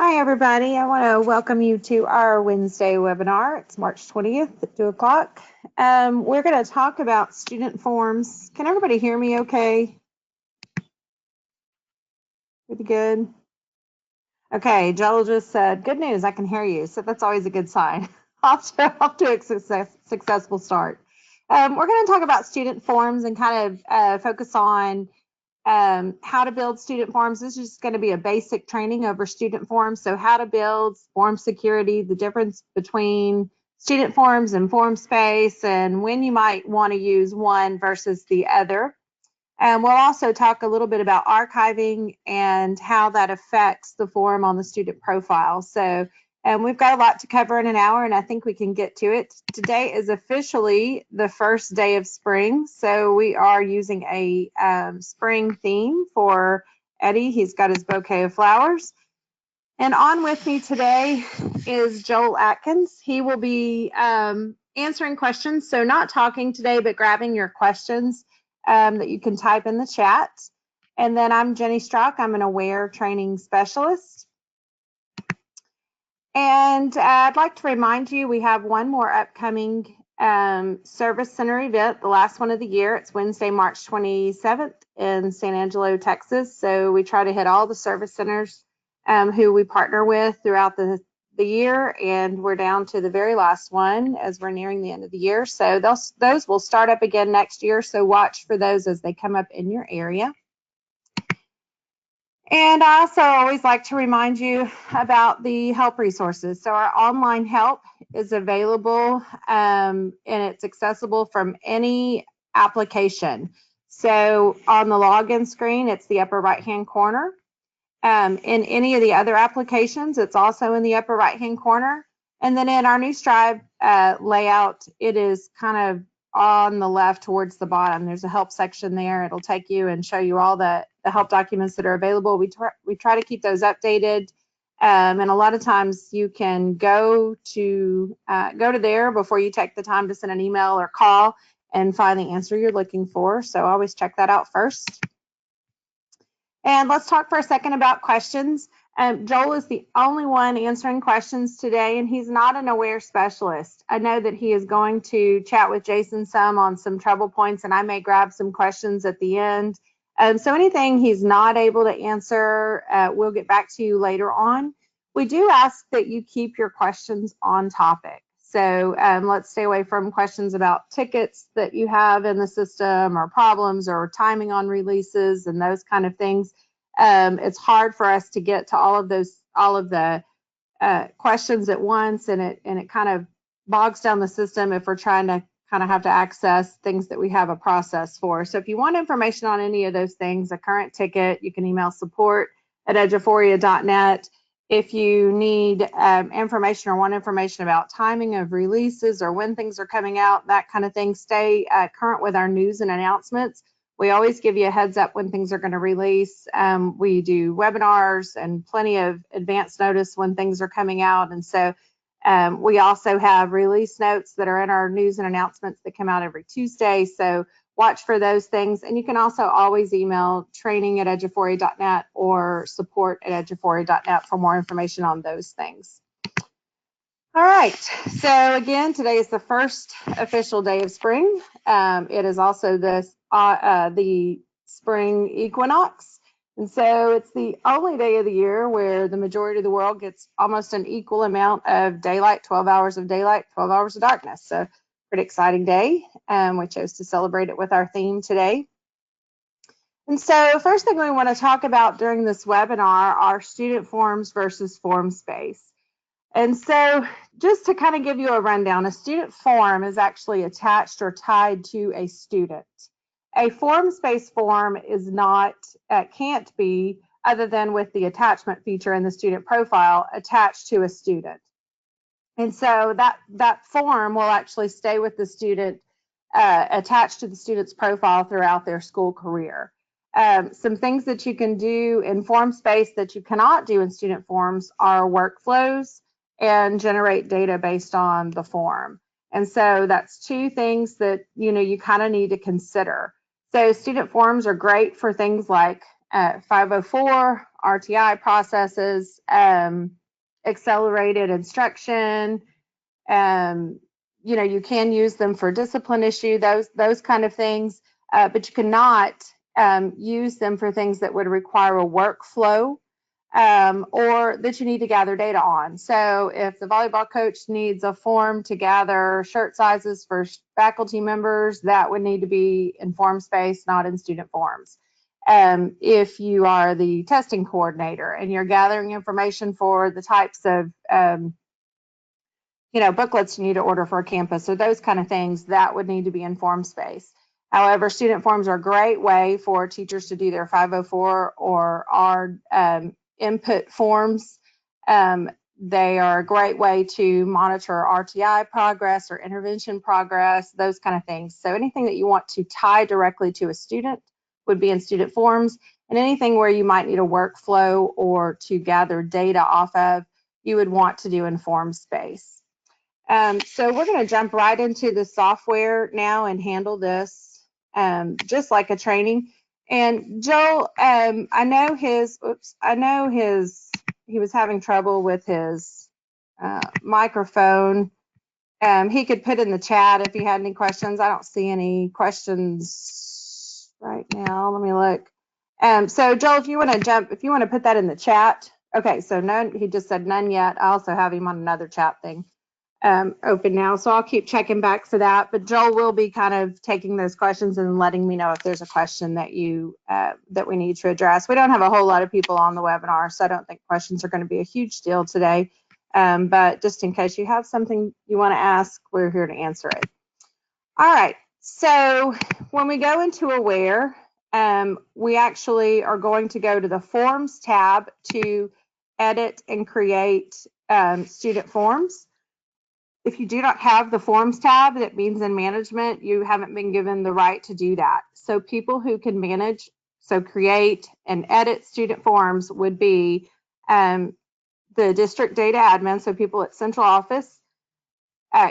Hi, everybody. I want to welcome you to our Wednesday webinar. It's March 20th at 2 o'clock. We're going to talk about student forms. Can everybody hear me okay? Pretty good. Okay, Joel just said, good news, I can hear you. So that's always a good sign. off to a successful start. We're going to talk about student forms and kind of focus on how to build student forms. This is just going to be a basic training over student forms. So how to build form security, the difference between student forms and form space, and when you might want to use one versus the other. And we'll also talk a little bit about archiving and how that affects the form on the student profile. So we've got a lot to cover in an hour, and I think we can get to it. Today is officially the first day of spring, so we are using a spring theme for Eddie. He's got his bouquet of flowers. And on with me today is Joel Atkins. He will be answering questions, so not talking today, but grabbing your questions that you can type in the chat. And then I'm Jenny Strock. I'm an AWARE training specialist. And I'd like to remind you, we have one more upcoming Service Center event, the last one of the year. It's Wednesday, March 27th in San Angelo, Texas. So we try to hit all the service centers who we partner with throughout the year, and we're down to the very last one as we're nearing the end of the year. So those will start up again next year. So watch for those as they come up in your area. And I also always like to remind you about the help resources. So our online help is available and it's accessible from any application. So on the login screen, it's the upper right-hand corner. In any of the other applications, it's also in the upper right-hand corner. And then in our new Strive layout, it is kind of on the left towards the bottom. There's a help section there. It'll take you and show you all the help documents that are available. We try to keep those updated. And a lot of times you can go to there before you take the time to send an email or call and find the answer you're looking for. So always check that out first. And let's talk for a second about questions. Joel is the only one answering questions today, and he's not an AWARE specialist. I know that he is going to chat with Jason some on some trouble points, and I may grab some questions at the end. So anything he's not able to answer, we'll get back to you later on. We do ask that you keep your questions on topic. So let's stay away from questions about tickets that you have in the system or problems or timing on releases and those kind of things. It's hard for us to get to all of the questions at once, and it kind of bogs down the system if we're trying to kind of have to access things that we have a process for. So if you want information on any of those things, a current ticket, you can email support@eduphoria.net. If you need information or want information about timing of releases or when things are coming out, that kind of thing, stay current with our news and announcements. We always give you a heads up when things are going to release. We do webinars and plenty of advance notice when things are coming out. And so we also have release notes that are in our news and announcements that come out every Tuesday. So watch for those things. And you can also always email training@eduphoria.net or support@eduphoria.net for more information on those things. All right, so again, today is the first official day of spring. It is also the spring equinox. And so it's the only day of the year where the majority of the world gets almost an equal amount of daylight, 12 hours of daylight, 12 hours of darkness. So pretty exciting day. We chose to celebrate it with our theme today. And so first thing we want to talk about during this webinar are student forms versus form space. And so just to kind of give you a rundown, a student form is actually attached or tied to a student. A form space form is not, can't be, other than with the attachment feature in the student profile, attached to a student. And so that form will actually stay with the student, attached to the student's profile throughout their school career. Some things that you can do in form space that you cannot do in student forms are workflows and generate data based on the form. And so that's two things that you kind of need to consider. So student forms are great for things like 504, RTI processes, accelerated instruction. You can use them for discipline issue, those kind of things, but you cannot use them for things that would require a workflow or that you need to gather data on. So if the volleyball coach needs a form to gather shirt sizes for faculty members, that would need to be in form space, not in student forms. If you are the testing coordinator and you're gathering information for the types of booklets you need to order for a campus, or those kind of things, that would need to be in form space. However, student forms are a great way for teachers to do their 504 or our input forms. They are a great way to monitor RTI progress or intervention progress, those kind of things. So anything that you want to tie directly to a student would be in student forms, and anything where you might need a workflow or to gather data off of, you would want to do in form space. So we're going to jump right into the software now and handle this just like a training. And Joel, I know he was having trouble with his microphone. He could put in the chat if he had any questions. I don't see any questions right now. Let me look. So Joel, if you want to put that in the chat. Okay, so none, he just said none yet. I also have him on another chat thing open now, so I'll keep checking back for that. But Joel will be kind of taking those questions and letting me know if there's a question that that we need to address. We don't have a whole lot of people on the webinar, so I don't think questions are going to be a huge deal today. But just in case you have something you want to ask, we're here to answer it. All right, so when we go into Aware, we actually are going to go to the Forms tab to edit and create student forms. If you do not have the Forms tab, that means in management, you haven't been given the right to do that. So people who can manage, so create and edit student forms would be the district data admin, so people at central office,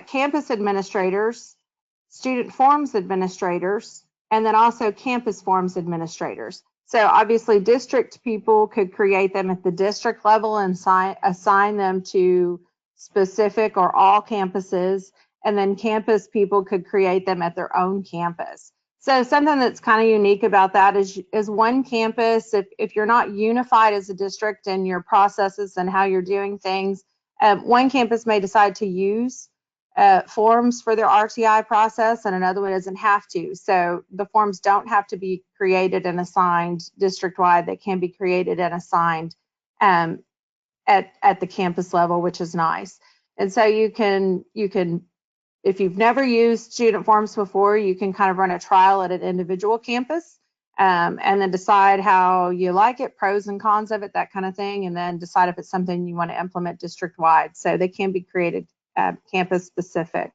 campus administrators, student forms administrators, and then also campus forms administrators. So obviously district people could create them at the district level and assign them to specific or all campuses, and then campus people could create them at their own campus. So something that's kind of unique about that is one campus, if you're not unified as a district in your processes and how you're doing things, one campus may decide to use forms for their RTI process and another one doesn't have to. So the forms don't have to be created and assigned district-wide. They can be created and assigned at the campus level, which is nice. And so you can, if you've never used student forms before, you can kind of run a trial at an individual campus and then decide how you like it, pros and cons of it, that kind of thing, and then decide if it's something you want to implement district-wide. So they can be created campus specific.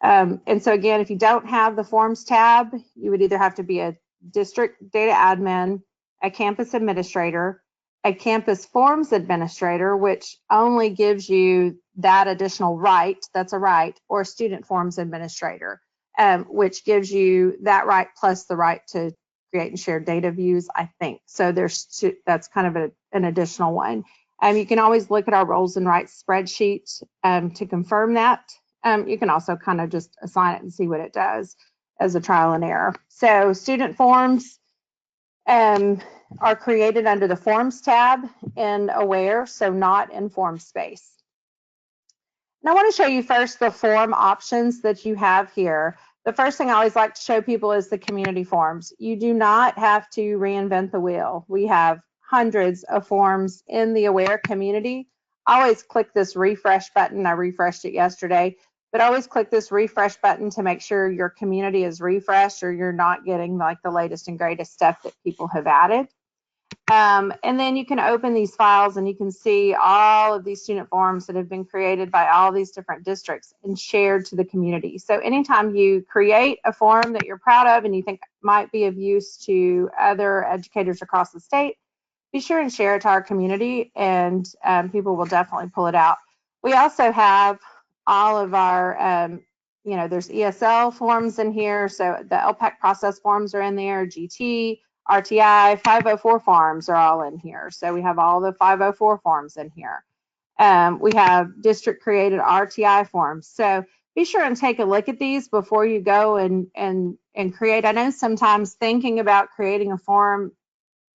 And so again, if you don't have the Forms tab, you would either have to be a district data admin, a campus administrator, a campus forms administrator, which only gives you that additional right, that's a right, or a student forms administrator, which gives you that right plus the right to create and share data views, I think. So that's kind of an additional one. You can always look at our roles and rights spreadsheet to confirm that. You can also kind of just assign it and see what it does as a trial and error. So student forms are created under the Forms tab in Aware, so not in Form Space. And I want to show you first the form options that you have here. The first thing I always like to show people is the community forms. You do not have to reinvent the wheel. We have hundreds of forms in the Aware community. I always click this refresh button. I refreshed it yesterday, but always click this refresh button to make sure your community is refreshed or you're not getting like the latest and greatest stuff that people have added. And then you can open these files and you can see all of these student forms that have been created by all these different districts and shared to the community. So anytime you create a form that you're proud of and you think might be of use to other educators across the state, be sure and share it to our community, and people will definitely pull it out. We also have all of our, there's ESL forms in here. So the LPAC process forms are in there, GT, RTI 504 forms are all in here. So we have all the 504 forms in here. We have district created RTI forms. So be sure and take a look at these before you go and create. I know sometimes thinking about creating a form,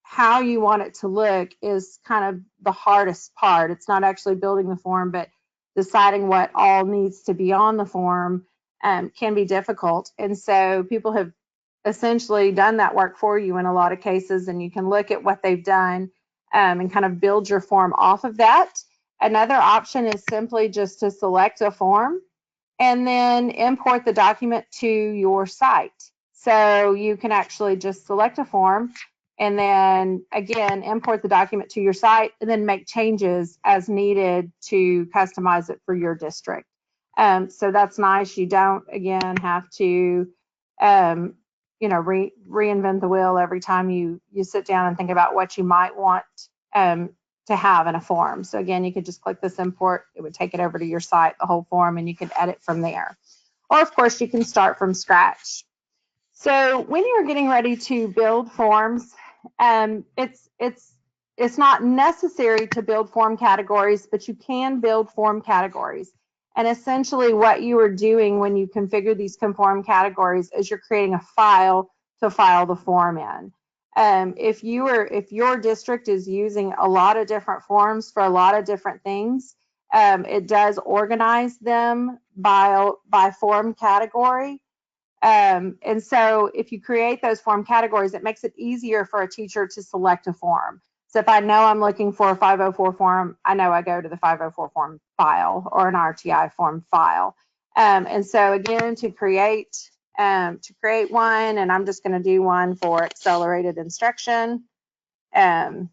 how you want it to look is kind of the hardest part. It's not actually building the form, but deciding what all needs to be on the form can be difficult. And so people have essentially done that work for you in a lot of cases, and you can look at what they've done and kind of build your form off of that. Another option is simply just to select a form and then import the document to your site. So you can actually just select a form and then again import the document to your site and then make changes as needed to customize it for your district. So that's nice. You don't again have to reinvent the wheel every time you sit down and think about what you might want to have in a form. So again, you could just click this import. It would take it over to your site, the whole form, and you can edit from there. Or of course, you can start from scratch. So when you're getting ready to build forms, it's not necessary to build form categories, but you can build form categories. And essentially what you are doing when you configure these form categories is you're creating a file to file the form in. If your district is using a lot of different forms for a lot of different things, it does organize them by form category. And so if you create those form categories, it makes it easier for a teacher to select a form. So if I know I'm looking for a 504 form, I know I go to the 504 form file or an RTI form file. And so again, to create one, and I'm just going to do one for accelerated instruction. I'll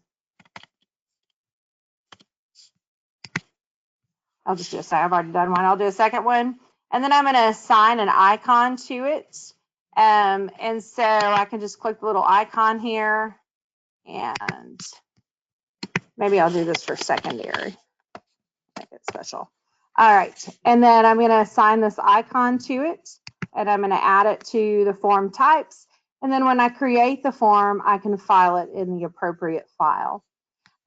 just do a second. I've already done one. I'll do a second one. And then I'm going to assign an icon to it. And so I can just click the little icon here, and maybe I'll do this for secondary, make it special. All right, and then I'm going to assign this icon to it, and I'm going to add it to the form types. And then when I create the form, I can file it in the appropriate file.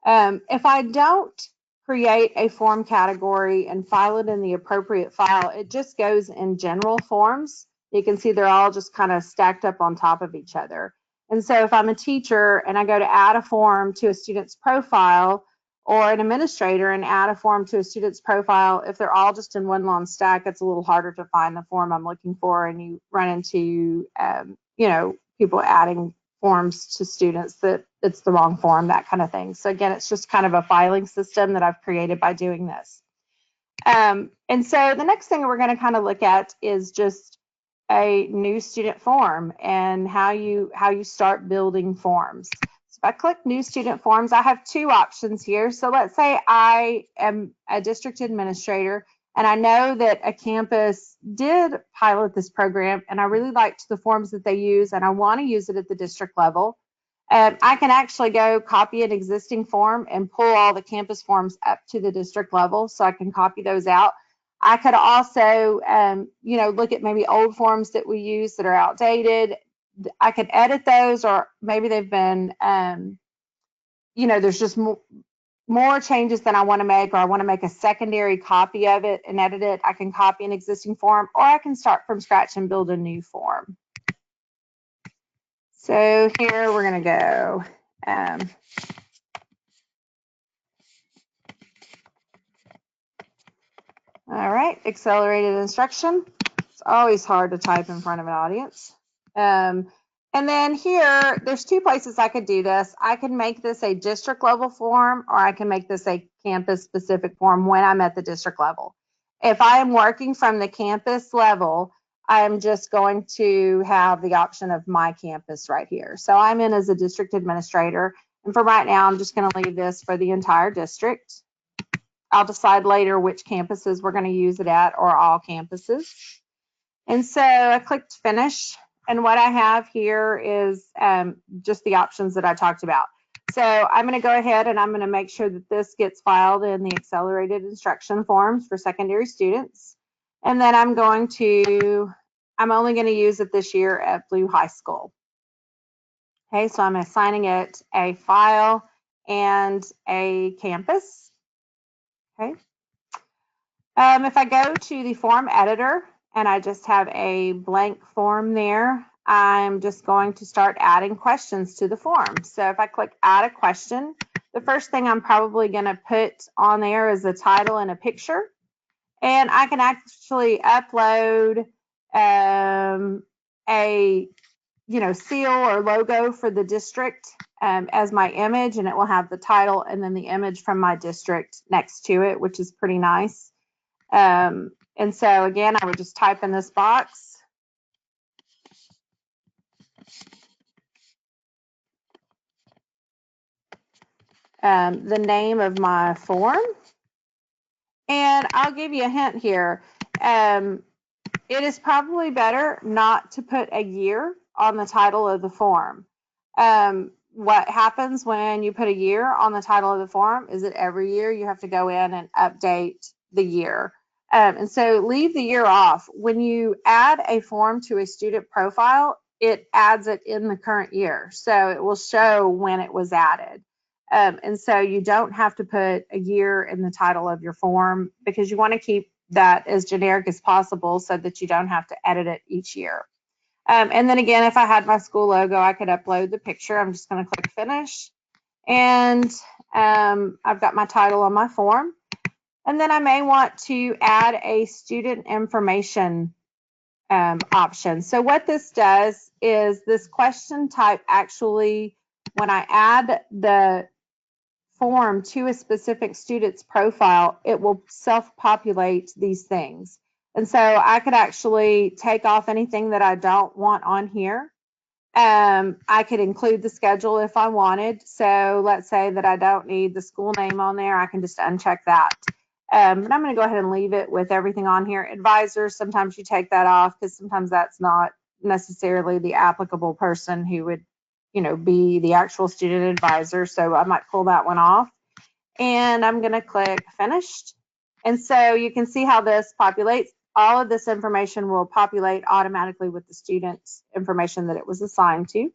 If I don't create a form category and file it in the appropriate file, it just goes in general forms. You can see they're all just kind of stacked up on top of each other. And so if I'm a teacher and I go to add a form to a student's profile, or an administrator and add a form to a student's profile, if they're all just in one long stack, it's a little harder to find the form I'm looking for, and you run into people adding forms to students that it's the wrong form, that kind of thing. So again, it's just kind of a filing system that I've created by doing this. And so the next thing we're going to kind of look at is just a new student form and how you start building forms. So if I click new student forms, I have two options here. So let's say I am a district administrator and I know that a campus did pilot this program and I really liked the forms that they use and I want to use it at the district level. I can actually go copy an existing form and pull all the campus forms up to the district level, so I can copy those out. I could also, look at maybe old forms that we use that are outdated. I could edit those, or maybe they've been, there's just more changes than I want to make, or I want to make a secondary copy of it and edit it. I can copy an existing form, or I can start from scratch and build a new form. So here we're going to go. All right, accelerated instruction. It's always hard to type in front of an audience. And then here, there's two places I could do this. I can make this a district level form, or I can make this a campus specific form when I'm at the district level. If I am working from the campus level, I'm just going to have the option of my campus right here. So I'm in as a district administrator. And for right now, I'm just going to leave this for the entire district. I'll decide later which campuses we're going to use it at, or all campuses. And so I clicked finish. And what I have here is just the options that I talked about. So I'm going to go ahead and I'm going to make sure that this gets filed in the accelerated instruction forms for secondary students. And then I'm only going to use it this year at Blue High School. Okay, so I'm assigning it a file and a campus. Okay. If I go to the form editor and I just have a blank form there, I'm just going to start adding questions to the form. So if I click add a question, the first thing I'm probably going to put on there is a title and a picture. And I can actually upload a seal or logo for the district as my image, and it will have the title and then the image from my district next to it, which is pretty nice. And so again, I would just type in this box the name of my form. And I'll give you a hint here. It is probably better not to put a year on the title of the form. What happens when you put a year on the title of the form is that every year you have to go in and update the year. And so leave the year off. When you add a form to a student profile, it adds it in the current year. So it will show when it was added. And so you don't have to put a year in the title of your form because you want to keep that as generic as possible so that you don't have to edit it each year. And then again, if I had my school logo, I could upload the picture. I'm just going to click finish. And I've got my title on my form. And then I may want to add a student information option. So what this does is this question type actually, when I add the form to a specific student's profile, it will self-populate these things. And so I could actually take off anything that I don't want on here. I could include the schedule if I wanted. So let's say that I don't need the school name on there. I can just uncheck that. And I'm going to go ahead and leave it with everything on here. Advisors, sometimes you take that off because sometimes that's not necessarily the applicable person who would, be the actual student advisor. So I might pull that one off. And I'm going to click finished. And so you can see how this populates. All of this information will populate automatically with the student's information that it was assigned to.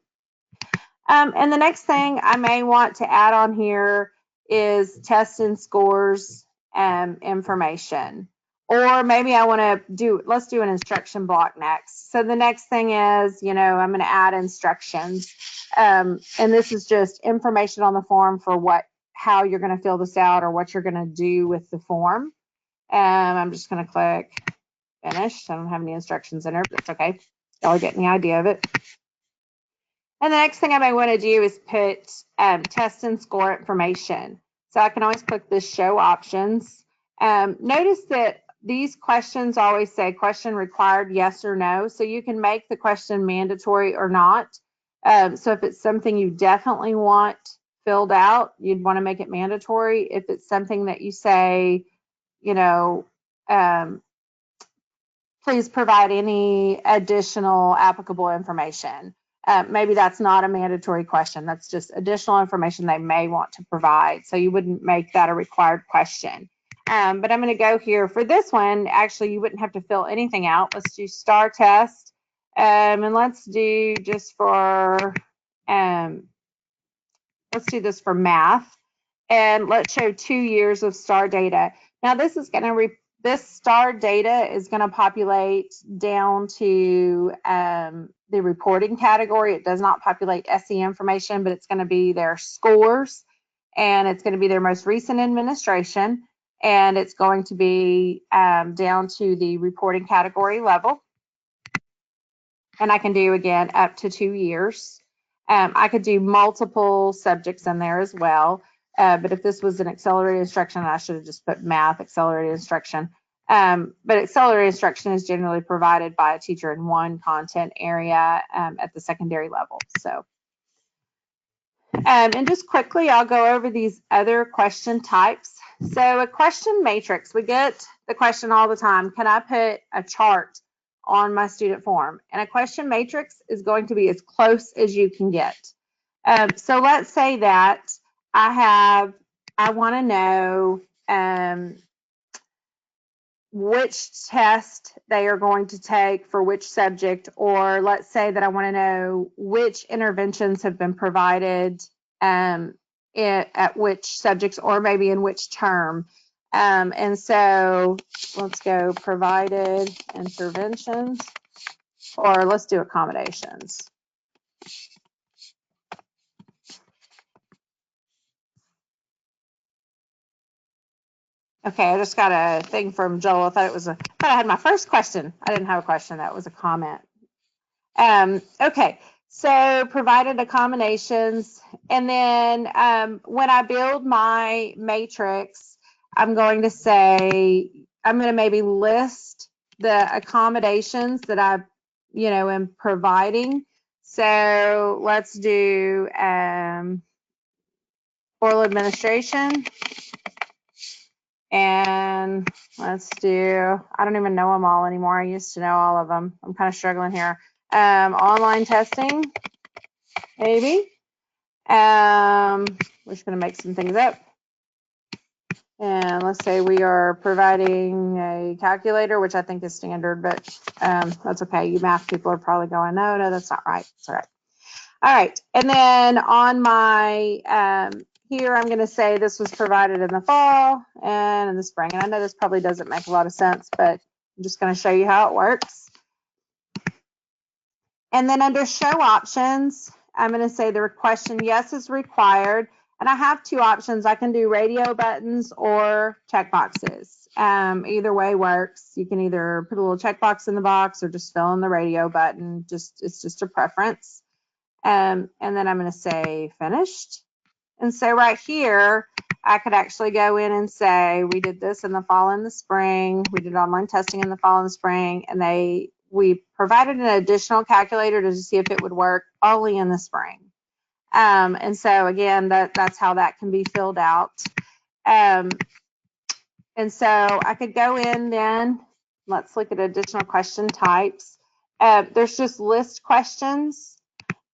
And the next thing I may want to add on here is test and scores information. Or maybe I want to let's do an instruction block next. So the next thing is, I'm going to add instructions. And this is just information on the form for how you're going to fill this out or what you're going to do with the form. I'm just going to click finish. I don't have any instructions in there, but it's okay. Y'all are getting the idea of it. And the next thing I may want to do is put test and score information. So I can always click this show options. Notice that these questions always say question required, yes or no. So you can make the question mandatory or not. So if it's something you definitely want filled out, you'd want to make it mandatory. If it's something that you say, please provide any additional applicable information. Maybe that's not a mandatory question. That's just additional information they may want to provide. So you wouldn't make that a required question. But I'm going to go here for this one. Actually, you wouldn't have to fill anything out. Let's do star test. And let's do just for, let's do this for math. And let's show 2 years of star data. Now this is going to this star data is going to populate down to the reporting category. It does not populate SE information, but it's going to be their scores, and it's going to be their most recent administration, and it's going to be down to the reporting category level. And I can do, again, up to 2 years. I could do multiple subjects in there as well. But if this was an accelerated instruction, I should have just put math accelerated instruction. But accelerated instruction is generally provided by a teacher in one content area at the secondary level. So, and just quickly, I'll go over these other question types. So a question matrix, we get the question all the time, can I put a chart on my student form? And a question matrix is going to be as close as you can get. So let's say that I want to know which test they are going to take for which subject, or let's say that I want to know which interventions have been provided at which subjects, or maybe in which term. And so let's go provided interventions, or let's do accommodations. Okay, I just got a thing from Joel. I thought I had my first question. I didn't have a question. That was a comment. Okay, so provided accommodations, and then when I build my matrix, I'm going to maybe list the accommodations that I, am providing. So let's do oral administration. And let's do, I don't even know them all anymore. I used to know all of them. I'm kind of struggling here. Online testing, maybe. We're just going to make some things up. And let's say we are providing a calculator, which I think is standard, but that's okay. You math people are probably going, no, that's not right. It's all right. All right. And then on my here, I'm going to say this was provided in the fall and in the spring. And I know this probably doesn't make a lot of sense, but I'm just going to show you how it works. And then under show options, I'm going to say the question yes is required. And I have two options. I can do radio buttons or checkboxes. Either way works. You can either put a little checkbox in the box or just fill in the radio button. It's just a preference. And then I'm going to say finished. And so right here, I could actually go in and say, we did this in the fall and the spring. We did online testing in the fall and the spring. And we provided an additional calculator to see if it would work only in the spring. And so again, that's how that can be filled out. And so I could go in then, let's look at additional question types. There's just list questions.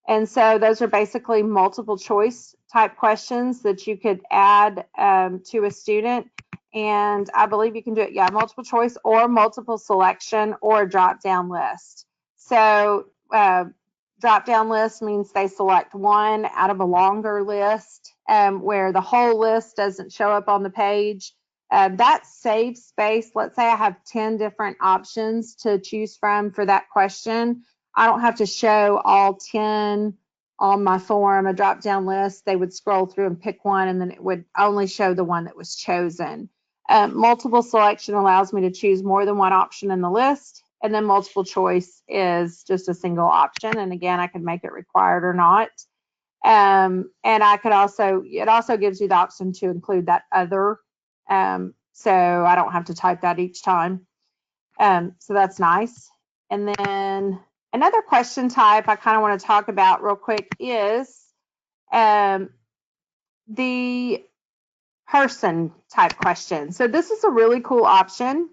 And so those are basically multiple choice type questions that you could add to a student. And I believe you can do it, multiple choice or multiple selection or a drop down list. So drop down list means they select one out of a longer list where the whole list doesn't show up on the page. That saves space. Let's say I have 10 different options to choose from for that question. I don't have to show all 10 on my form, a drop down list. They would scroll through and pick one, and then it would only show the one that was chosen. Multiple selection allows me to choose more than one option in the list. And then multiple choice is just a single option. And again, I can make it required or not. And it also gives you the option to include that other. So I don't have to type that each time. So that's nice. And then another question type I kind of want to talk about real quick is the person type question. So this is a really cool option.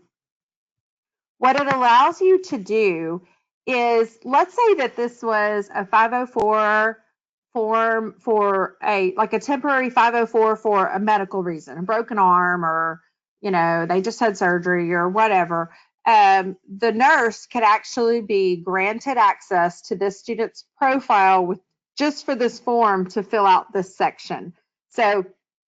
What it allows you to do is, let's say that this was a 504 form for a temporary 504 for a medical reason, a broken arm, or they just had surgery or whatever. The nurse could actually be granted access to this student's profile just for this form to fill out this section. So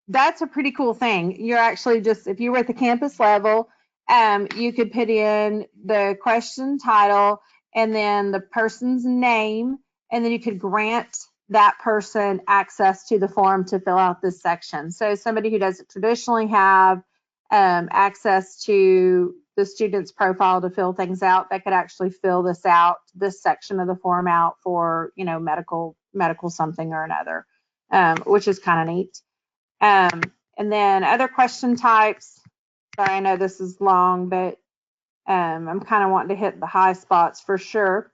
that's a pretty cool thing. You're actually if you were at the campus level, you could put in the question title and then the person's name, and then you could grant that person access to the form to fill out this section. So somebody who doesn't traditionally have access to the student's profile to fill things out, that could actually fill this section of the form out for, medical something or another, which is kind of neat. And then other question types. Sorry, I know this is long, but I'm kind of wanting to hit the high spots for sure.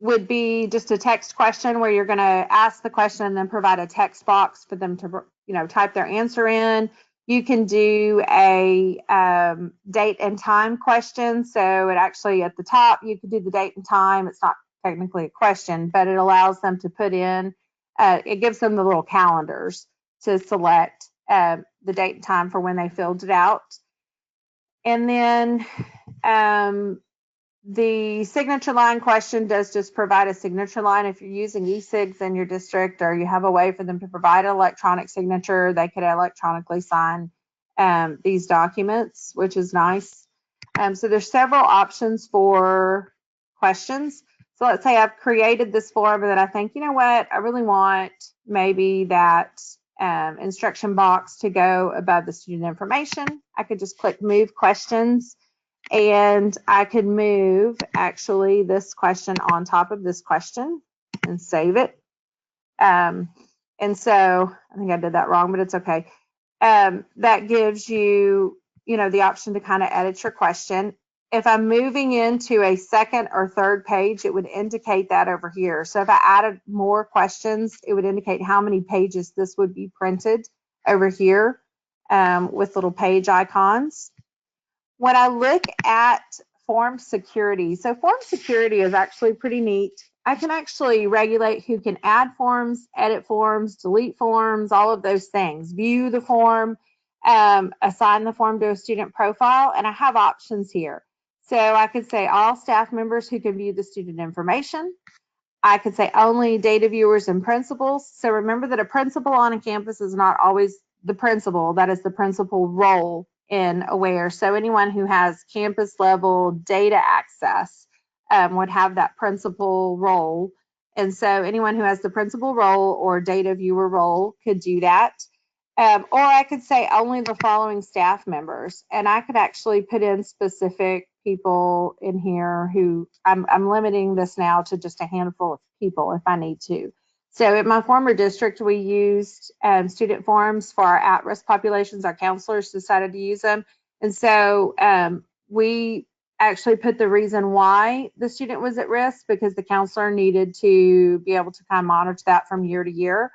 Would be just a text question where you're going to ask the question and then provide a text box for them to, type their answer in. You can do a date and time question. So it actually at the top, you could do the date and time. It's not technically a question, but it allows them to put in, it gives them the little calendars to select the date and time for when they filled it out. And then the signature line question does just provide a signature line. If you're using e-sigs in your district, or you have a way for them to provide an electronic signature, they could electronically sign these documents, which is nice. So there's several options for questions. So let's say I've created this form and then I think, you know what, I really want maybe that instruction box to go above the student information. I could just click Move Questions, and I could move actually this question on top of this question and save it. And so I think I did that wrong, but it's okay. That gives you, the option to kind of edit your question. If I'm moving into a second or third page, it would indicate that over here. So if I added more questions, it would indicate how many pages this would be printed over here with little page icons. When I look at form security, so form security is actually pretty neat. I can actually regulate who can add forms, edit forms, delete forms, all of those things, view the form, assign the form to a student profile, and I have options here. So I could say all staff members who can view the student information. I could say only data viewers and principals. So remember that a principal on a campus is not always the principal. That is the principal role in AWARE. So anyone who has campus level data access would have that principal role. And so anyone who has the principal role or data viewer role could do that. Or I could say only the following staff members, and I could actually put in specific people in here who I'm limiting this now to just a handful of people if I need to. So at my former district, we used student forms for our at-risk populations. Our counselors decided to use them. And so we actually put the reason why the student was at risk, because the counselor needed to be able to kind of monitor that from year to year.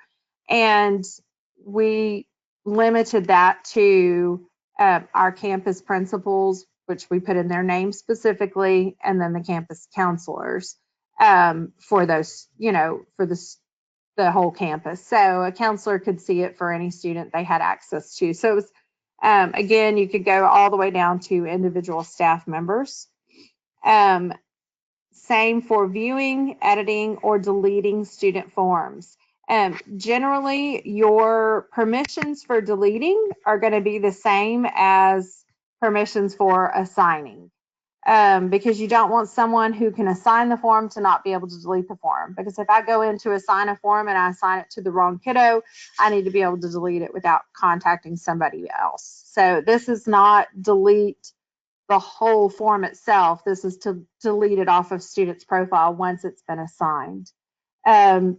And we limited that to our campus principals, which we put in their name specifically, and then the campus counselors for those, for the whole campus. So a counselor could see it for any student they had access to. So it was, again, you could go all the way down to individual staff members. Same for viewing, editing, or deleting student forms. Generally, your permissions for deleting are going to be the same as permissions for assigning, because you don't want someone who can assign the form to not be able to delete the form. Because if I go in to assign a form and I assign it to the wrong kiddo, I need to be able to delete it without contacting somebody else. So this is not delete the whole form itself. This is to delete it off of student's profile once it's been assigned.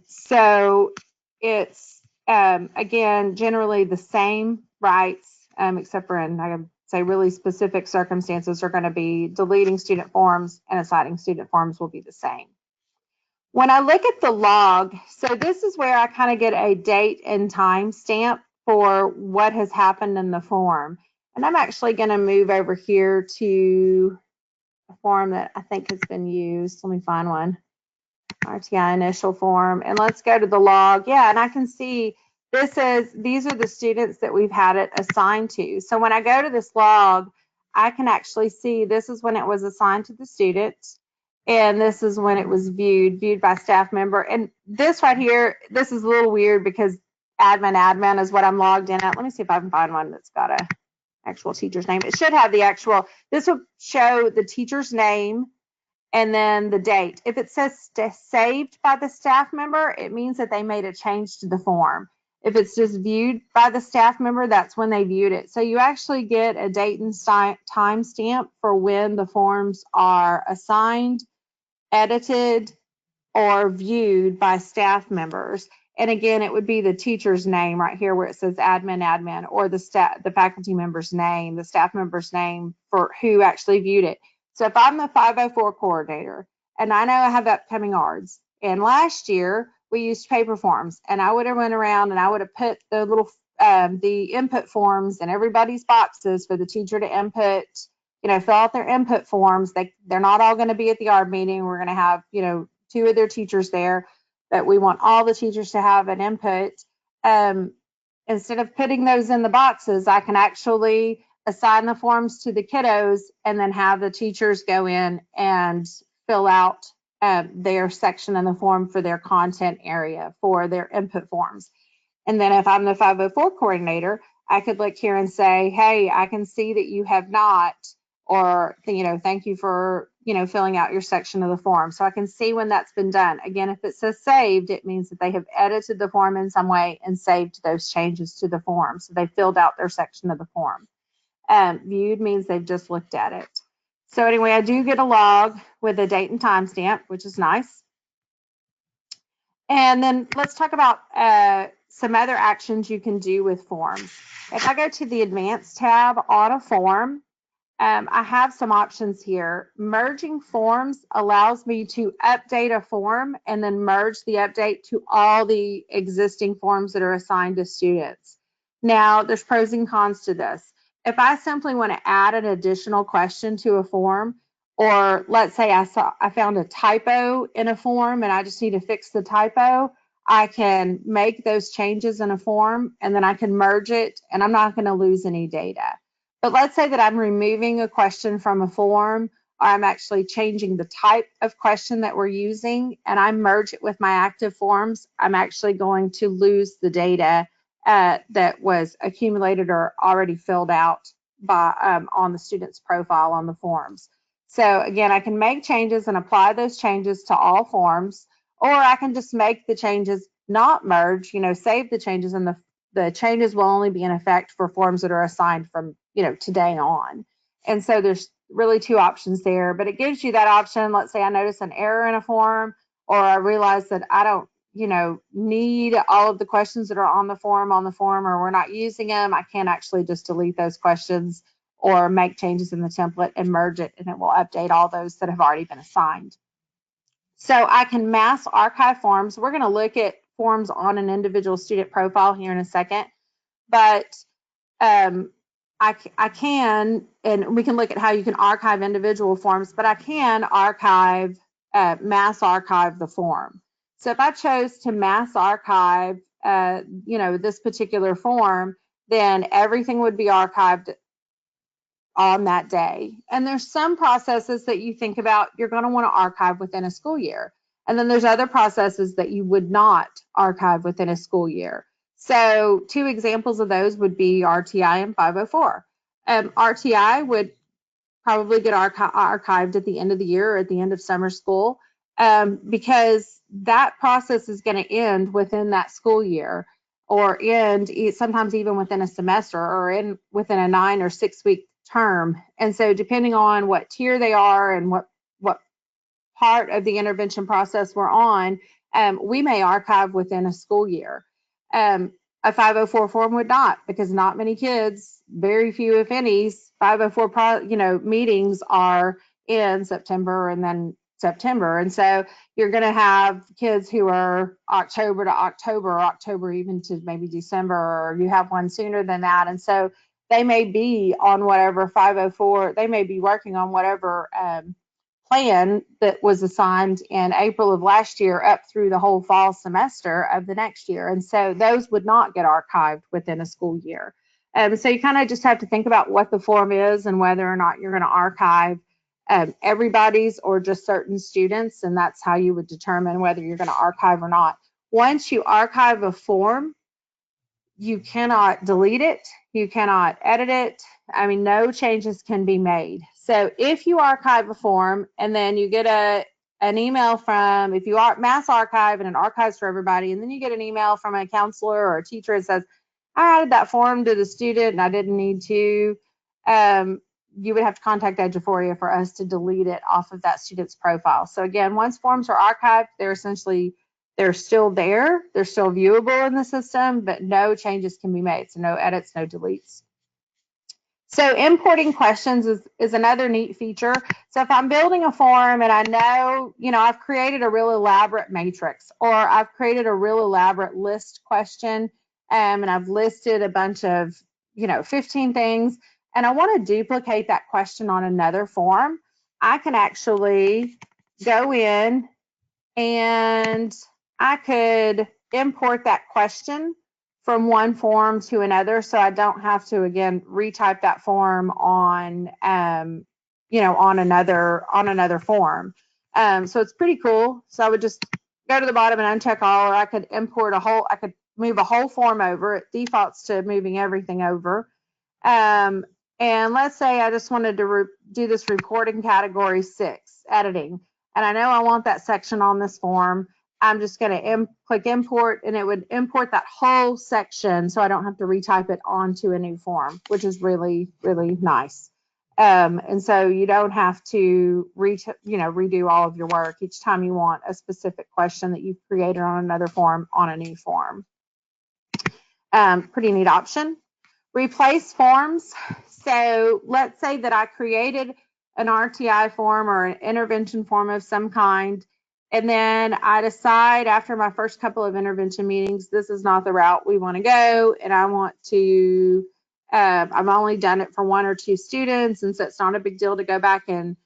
So it's, again, generally the same rights, except for in, I would say, really specific circumstances are going to be deleting student forms and assigning student forms will be the same. When I look at the log, so this is where I kind of get a date and time stamp for what has happened in the form. And I'm actually going to move over here to a form that I think has been used. Let me find one. RTI initial form, and let's go to the log. Yeah, and I can see these are the students that we've had it assigned to. So when I go to this log, I can actually see this is when it was assigned to the student, and this is when it was viewed by staff member. And this right here, this is a little weird because admin is what I'm logged in at. Let me see if I can find one that's got a actual teacher's name. It should have the actual, this will show the teacher's name and then the date. If it says saved by the staff member, it means that they made a change to the form. If it's just viewed by the staff member, that's when they viewed it. So you actually get a date and time stamp for when the forms are assigned, edited, or viewed by staff members. And again, it would be the teacher's name right here where it says admin, or the faculty member's name, the staff member's name for who actually viewed it. So if I'm the 504 coordinator and I know I have upcoming ARDs, and last year we used paper forms, and I would have went around and I would have put the little the input forms in everybody's boxes for the teacher to input, fill out their input forms. They're not all going to be at the ARD meeting. We're going to have, 2 of their teachers there, but we want all the teachers to have an input. Instead of putting those in the boxes, I can actually assign the forms to the kiddos, and then have the teachers go in and fill out their section in the form for their content area for their input forms. And then if I'm the 504 coordinator, I could look here and say, hey, I can see that you have not, or, thank you for, filling out your section of the form. So I can see when that's been done. Again, if it says saved, it means that they have edited the form in some way and saved those changes to the form. So they filled out their section of the form. Viewed means they've just looked at it. So anyway, I do get a log with a date and timestamp, which is nice. And then let's talk about some other actions you can do with forms. If I go to the Advanced tab on a form, I have some options here. Merging forms allows me to update a form and then merge the update to all the existing forms that are assigned to students. Now, there's pros and cons to this. If I simply want to add an additional question to a form, or let's say I found a typo in a form and I just need to fix the typo, I can make those changes in a form and then I can merge it, and I'm not going to lose any data. But let's say that I'm removing a question from a form, or I'm actually changing the type of question that we're using, and I merge it with my active forms, I'm actually going to lose the data that was accumulated or already filled out by on the student's profile on the forms. So again, I can make changes and apply those changes to all forms, or I can just make the changes, not merge, save the changes, and the changes will only be in effect for forms that are assigned from, today on. And so there's really two options there, but it gives you that option. Let's say I notice an error in a form, or I realize that I don't, need all of the questions that are on the form, or we're not using them. I can actually just delete those questions or make changes in the template and merge it, and it will update all those that have already been assigned. So I can mass archive forms. We're going to look at forms on an individual student profile here in a second, but I can, and we can look at how you can archive individual forms, but I can archive, mass archive the form. So if I chose to mass archive, this particular form, then everything would be archived on that day. And there's some processes that you think about you're going to want to archive within a school year. And then there's other processes that you would not archive within a school year. So two examples of those would be RTI and 504. RTI would probably get archived at the end of the year or at the end of summer school, because that process is going to end within that school year, or end sometimes even within a semester, or within a 9 or 6 week term. And so depending on what tier they are and what part of the intervention process we're on, we may archive within a school year. A 504 form would not, because not many kids, very few if any, 504 meetings are in September and then September. And so you're going to have kids who are October to October, or October even to maybe December, or you have one sooner than that. And so they may be on whatever 504, they may be working on whatever plan that was assigned in April of last year up through the whole fall semester of the next year. And so those would not get archived within a school year. So you kind of just have to think about what the form is and whether or not you're going to archive everybody's or just certain students. And that's how you would determine whether you're going to archive or not. Once you archive a form, you cannot delete it. You cannot edit it. I mean, no changes can be made. So if you archive a form and then you get an email from, if you mass archive and it archives for everybody, and then you get an email from a counselor or a teacher that says, I added that form to the student and I didn't need to, you would have to contact Eduphoria for us to delete it off of that student's profile. So again, once forms are archived, they're still there, they're still viewable in the system, but no changes can be made. So no edits, no deletes. So importing questions is another neat feature. So if I'm building a form and I know, I've created a real elaborate matrix, or I've created a real elaborate list question, and I've listed a bunch of, 15 things, and I want to duplicate that question on another form, I can actually go in and I could import that question from one form to another, so I don't have to again retype that form on on another form. So it's pretty cool. So I would just go to the bottom and uncheck all, or I could I could move a whole form over. It defaults to moving everything over. Um, and let's say I just wanted to do this report in category 6, editing, and I know I want that section on this form. I'm just going to click import, and it would import that whole section, so I don't have to retype it onto a new form, which is really, really nice. And so you don't have to redo all of your work each time you want a specific question that you've created on another form on a new form. Pretty neat option. Replace forms. So let's say that I created an RTI form or an intervention form of some kind, and then I decide after my first couple of intervention meetings, this is not the route we want to go, and I want to, I've only done it for 1 or 2 students, and so it's not a big deal to go back and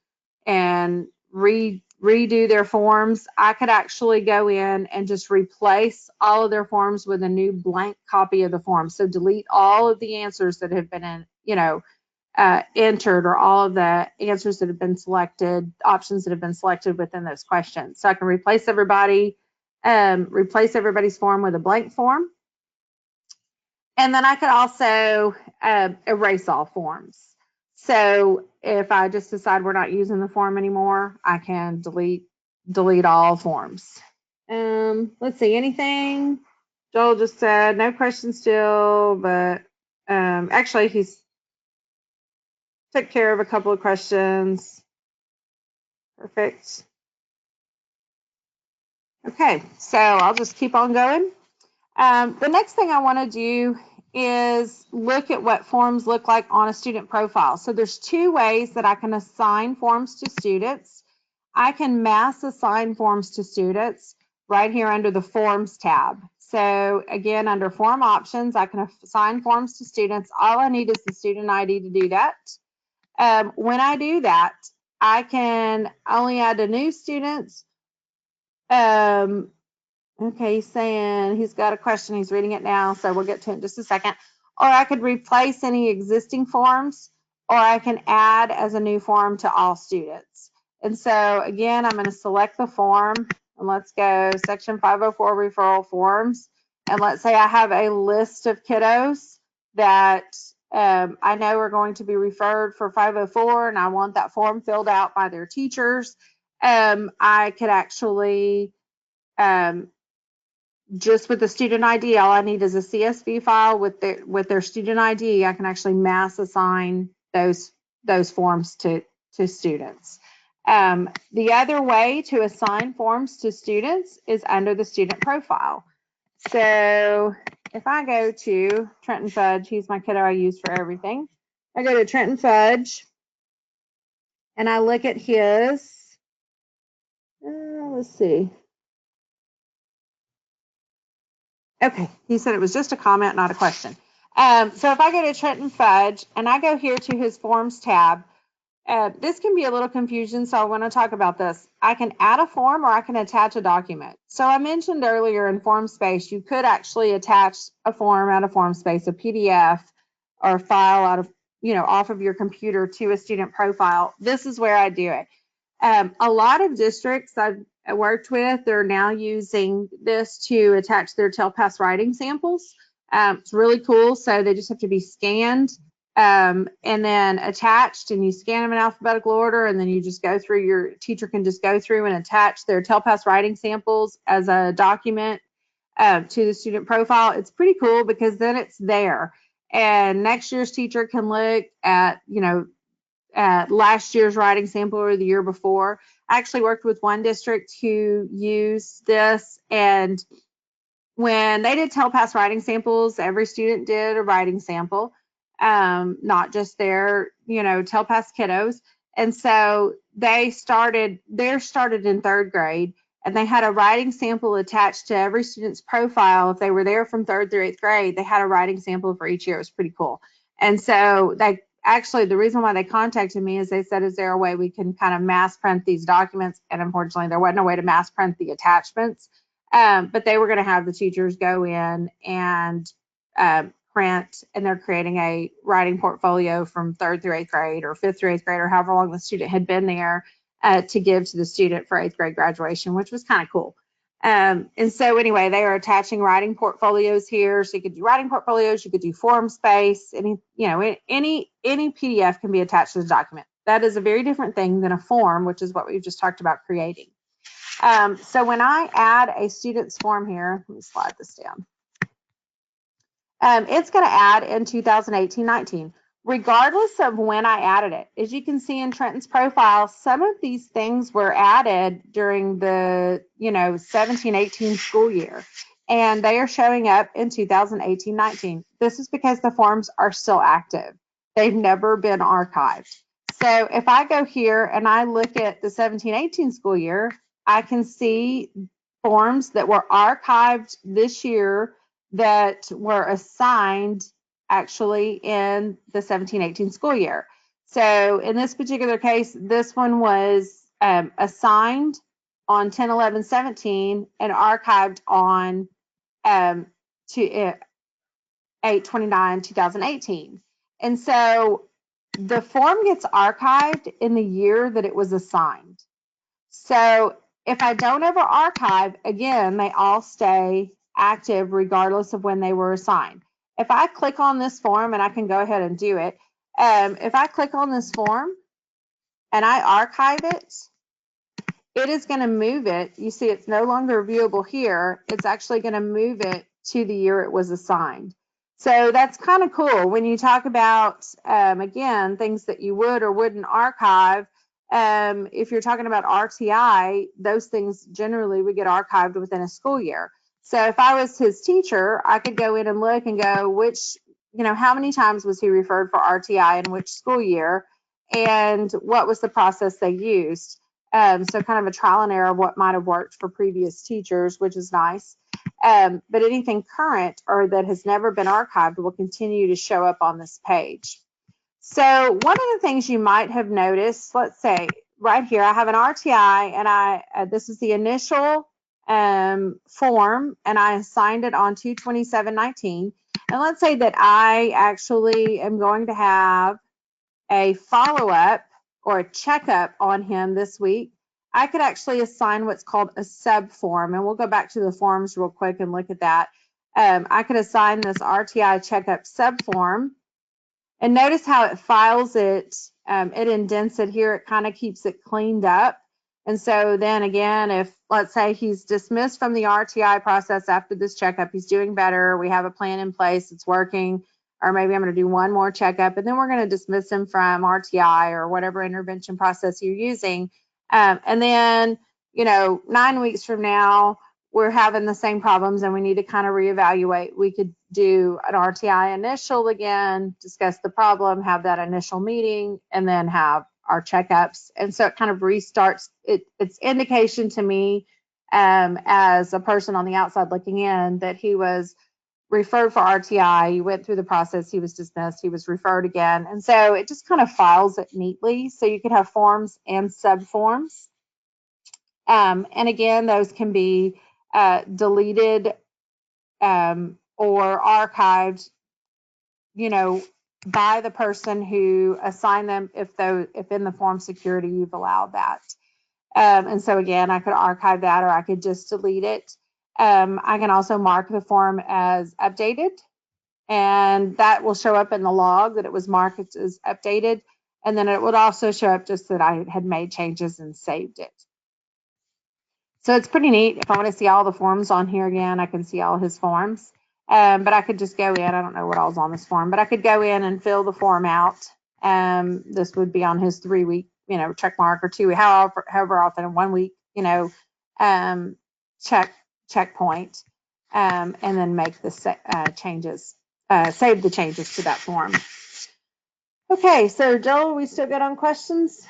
redo their forms. I could actually go in and just replace all of their forms with a new blank copy of the form. So delete all of the answers that have been entered, or all of the answers that have been selected, options that have been selected within those questions. So I can replace everybody's form with a blank form. And then I could also erase all forms. So if I just decide we're not using the form anymore, I can delete all forms. Let's see, anything? Joel just said no questions still, but actually he's took care of a couple of questions. Perfect. Okay, so I'll just keep on going. The next thing I want to do is look at what forms look like on a student profile. So there's 2 ways that I can assign forms to students. I can mass assign forms to students right here under the Forms tab. So again, under Form Options, I can assign forms to students. All I need is the student ID to do that. When I do that, I can only add to new students. Okay, he's saying he's got a question. He's reading it now, so we'll get to it in just a second. Or I could replace any existing forms, or I can add as a new form to all students. And so again, I'm going to select the form, and let's go section 504 referral forms. And let's say I have a list of kiddos that I know are going to be referred for 504, and I want that form filled out by their teachers. I could actually just with the student ID, all I need is a CSV file with their student ID. I can actually mass assign those forms to students. The other way to assign forms to students is under the student profile. So if I go to Trenton Fudge, he's my kiddo I use for everything. I go to Trenton Fudge and I look at his, let's see. Okay, he said it was just a comment, not a question. So if I go to Trenton Fudge and I go here to his Forms tab, this can be a little confusing, so I want to talk about this. I can add a form or I can attach a document. So I mentioned earlier in FormSpace, you could actually attach a form out of FormSpace, a PDF or a file out of, off of your computer to a student profile. This is where I do it. A lot of districts I've worked with, they're now using this to attach their TELPAS writing samples. It's really cool. So they just have to be scanned and then attached, and you scan them in alphabetical order, and then you just go through, your teacher can just go through and attach their TELPAS writing samples as a document to the student profile. It's pretty cool because then it's there. And next year's teacher can look at, last year's writing sample or the year before. I actually worked with one district who used this, and when they did TELPAS writing samples, every student did a writing sample, not just their, TELPAS kiddos. And so theirs started in 3rd grade, and they had a writing sample attached to every student's profile. If they were there from 3rd through 8th grade, they had a writing sample for each year. It was pretty cool. And so actually, the reason why they contacted me is they said, is there a way we can kind of mass print these documents? And unfortunately, there wasn't a way to mass print the attachments, but they were going to have the teachers go in and print, and they're creating a writing portfolio from 3rd through 8th grade or 5th through 8th grade or however long the student had been there to give to the student for 8th grade graduation, which was kind of cool. And so anyway, they are attaching writing portfolios here. So you could do writing portfolios, you could do form space, any PDF can be attached to the document. That is a very different thing than a form, which is what we've just talked about creating. So when I add a student's form here, let me slide this down. It's going to add in 2018-19, regardless of when I added it. As you can see in Trenton's profile, some of these things were added during the 17-18 school year, and they are showing up in 2018-19. This is because the forms are still active. They've never been archived. So if I go here and I look at the 17-18 school year, I can see forms that were archived this year that were assigned actually in the 17-18 school year. So in this particular case, this one was assigned on 10/11/17 and archived on 8/29/2018. And so the form gets archived in the year that it was assigned. So if I don't ever archive, again, they all stay active regardless of when they were assigned. If I click on this form, and I can go ahead and do it, if I click on this form and I archive it, it is going to move it. You see it's no longer viewable here. It's actually going to move it to the year it was assigned. So that's kind of cool when you talk about, again, things that you would or wouldn't archive. If you're talking about RTI, those things generally would get archived within a school year. So if I was his teacher, I could go in and look and go, how many times was he referred for RTI in which school year, and what was the process they used? So kind of a trial and error of what might have worked for previous teachers, which is nice. But anything current or that has never been archived will continue to show up on this page. So one of the things you might have noticed, let's say right here, I have an RTI, and this is the initial form, and I assigned it on 2/27/19. And let's say that I actually am going to have a follow-up or a checkup on him this week. I could actually assign what's called a subform, and we'll go back to the forms real quick and look at that. I could assign this RTI checkup subform, and notice how it files it. It indents it here. It kind of keeps it cleaned up. And so then again, if let's say he's dismissed from the RTI process after this checkup, he's doing better, we have a plan in place, it's working, or maybe I'm going to do one more checkup, and then we're going to dismiss him from RTI or whatever intervention process you're using. And then, 9 weeks from now, we're having the same problems and we need to kind of reevaluate. We could do an RTI initial again, discuss the problem, have that initial meeting, and then have our checkups. And so it kind of restarts. It's indication to me as a person on the outside looking in that he was referred for RTI, he went through the process, he was dismissed, he was referred again. And so it just kind of files it neatly. So you could have forms and subforms. And again, those can be deleted or archived, by the person who assigned them if in the form security you've allowed that. And so again, I could archive that or I could just delete it. I can also mark the form as updated, and that will show up in the log that it was marked as updated. And then it would also show up just that I had made changes and saved it. So it's pretty neat. If I want to see all the forms on here again, I can see all his forms. But I could just go in. I don't know what all's on this form, but I could go in and fill the form out. This would be on his 3-week, check mark, or 2, however often, in 1 week, checkpoint, and then make the changes, save the changes to that form. Okay, so Joel, we still good on questions?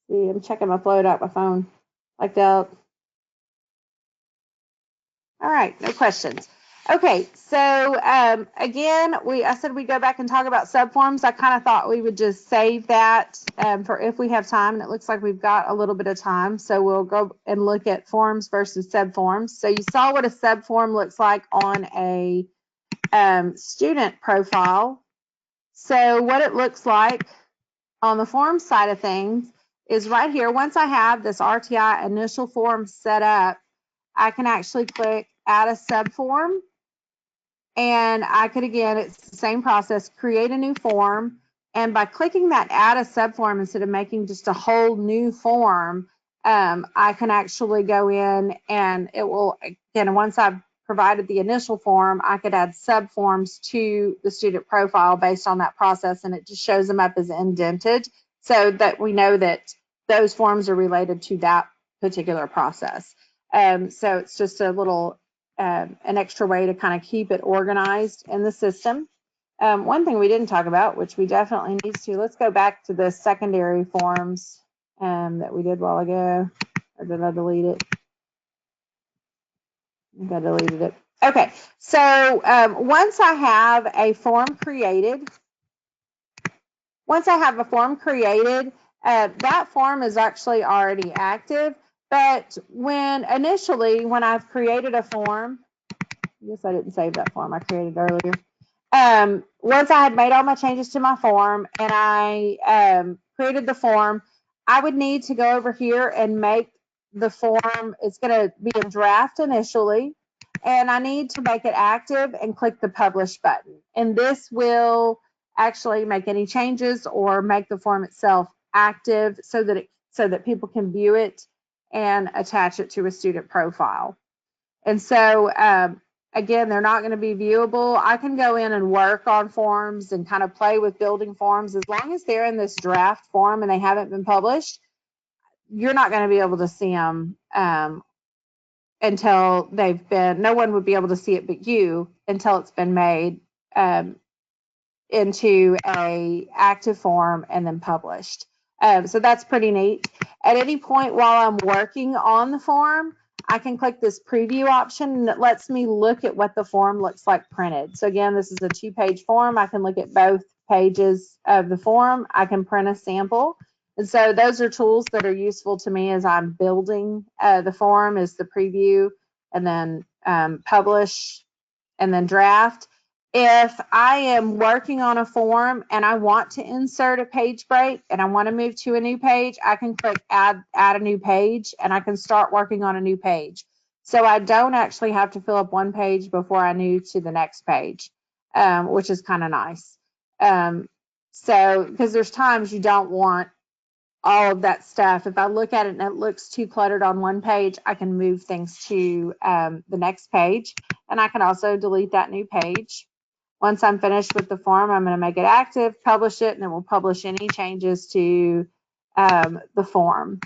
See, I'm checking my float out my phone like that. All right, no questions. Okay, so again, I said we go back and talk about subforms. I kind of thought we would just save that for if we have time, and it looks like we've got a little bit of time. So we'll go and look at forms versus subforms. So you saw what a subform looks like on a student profile. So what it looks like on the form side of things is right here. Once I have this RTI initial form set up, I can actually click add a subform. And I could, again, it's the same process, create a new form. And by clicking that add a subform instead of making just a whole new form, I can actually go in and it will, again, once I've provided the initial form, I could add subforms to the student profile based on that process. And it just shows them up as indented so that we know that those forms are related to that particular process. So it's just a little an extra way to kind of keep it organized in the system. One thing we didn't talk about, which we definitely need to, let's go back to the secondary forms that we did a while ago. Or did I delete it? I think I deleted it. Okay, so once I have a form created, that form is actually already active. But when I've created a form, I guess I didn't save that form I created earlier. Once I had made all my changes to my form and I created the form, I would need to go over here and make the form, it's going to be in draft initially, and I need to make it active and click the publish button. And this will actually make any changes or make the form itself active so that people can view it and attach it to a student profile. And so, again, they're not going to be viewable. I can go in and work on forms and kind of play with building forms. As long as they're in this draft form and they haven't been published, you're not going to be able to see them until they've been, no one would be able to see it but you until it's been made into a active form and then published. So that's pretty neat. At any point while I'm working on the form, I can click this preview option and it lets me look at what the form looks like printed. So again, this is a 2-page form. I can look at both pages of the form. I can print a sample. And so those are tools that are useful to me as I'm building the form, is the preview and then publish and then draft. If I am working on a form and I want to insert a page break and I want to move to a new page, I can click add a new page and I can start working on a new page. So I don't actually have to fill up one page before I move to the next page, which is kind of nice. So because there's times you don't want all of that stuff. If I look at it and it looks too cluttered on one page, I can move things to the next page, and I can also delete that new page. Once I'm finished with the form, I'm going to make it active, publish it, and it will publish any changes to the form.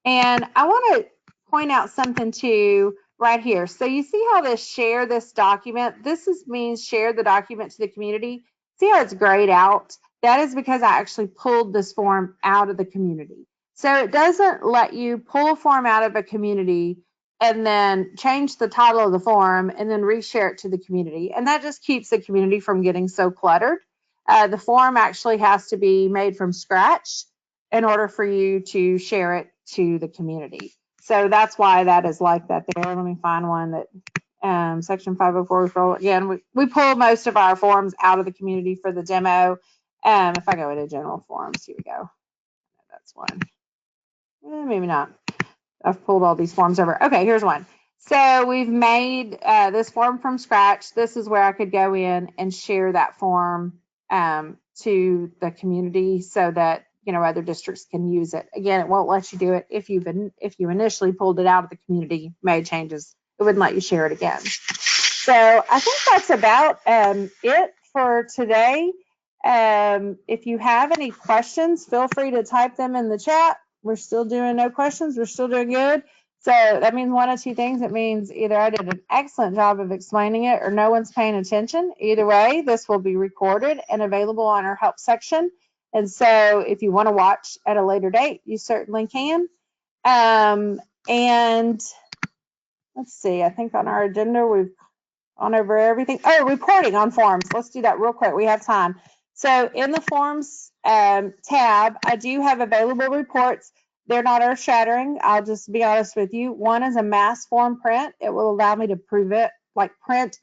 And I want to point out something too right here. So you see how this share this document, means share the document to the community. See how it's grayed out? That is because I actually pulled this form out of the community. So it doesn't let you pull a form out of a community and then change the title of the form and then reshare it to the community. And that just keeps the community from getting so cluttered. The form actually has to be made from scratch in order for you to share it to the community. So that's why that is like that there. Let me find one that section 504. Again, we pull most of our forms out of the community for the demo. If I go into general forms, here we go. That's one. Maybe not. I've pulled all these forms over. Okay, here's one. So we've made this form from scratch. This is where I could go in and share that form to the community so that other districts can use it. Again, it won't let you do it if you initially pulled it out of the community, made changes. It wouldn't let you share it again. So I think that's about it for today. If you have any questions, feel free to type them in the chat. We're still doing no questions. We're still doing good. So that means one of two things. It means either I did an excellent job of explaining it or no one's paying attention. Either way, this will be recorded and available on our help section. And so if you want to watch at a later date, you certainly can. And let's see, I think on our agenda, we've on over everything. Oh, reporting on forms. Let's do that real quick. We have time. So in the forms tab, I do have available reports. They're not earth shattering. I'll just be honest with you. One is a mass form print. It will allow me to print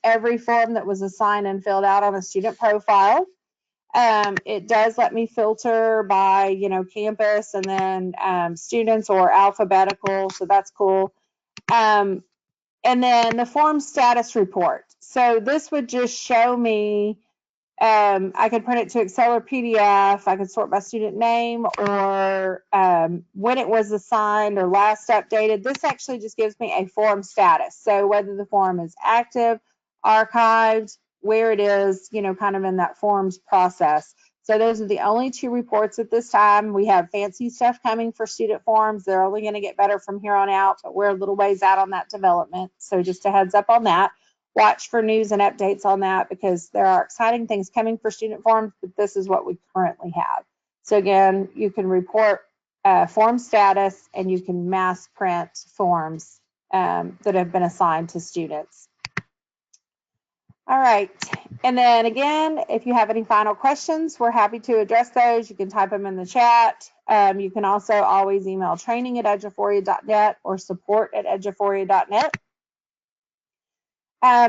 every form that was assigned and filled out on a student profile. It does let me filter by, campus and then students or alphabetical. So that's cool. And then the form status report. So this would just show me, I could print it to Excel or PDF. I could sort by student name or when it was assigned or last updated. This actually just gives me a form status. So whether the form is active, archived, where it is, kind of in that forms process. So those are the only two reports at this time. We have fancy stuff coming for student forms. They're only going to get better from here on out, but we're a little ways out on that development. So just a heads up on that. Watch for news and updates on that because there are exciting things coming for student forms, but this is what we currently have. So again, you can report form status and you can mass print forms that have been assigned to students. All right. And then again, if you have any final questions, we're happy to address those. You can type them in the chat. You can also always email training@eduphoria.net or support@eduphoria.net.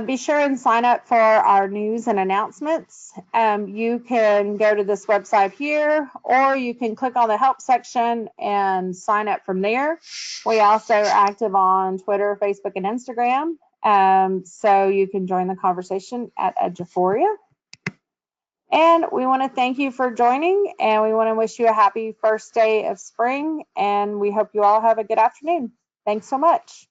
Be sure and sign up for our news and announcements. You can go to this website here, or you can click on the help section and sign up from there. We also are active on Twitter, Facebook, and Instagram. So you can join the conversation at Eduphoria. And we want to thank you for joining, and we want to wish you a happy first day of spring, and we hope you all have a good afternoon. Thanks so much.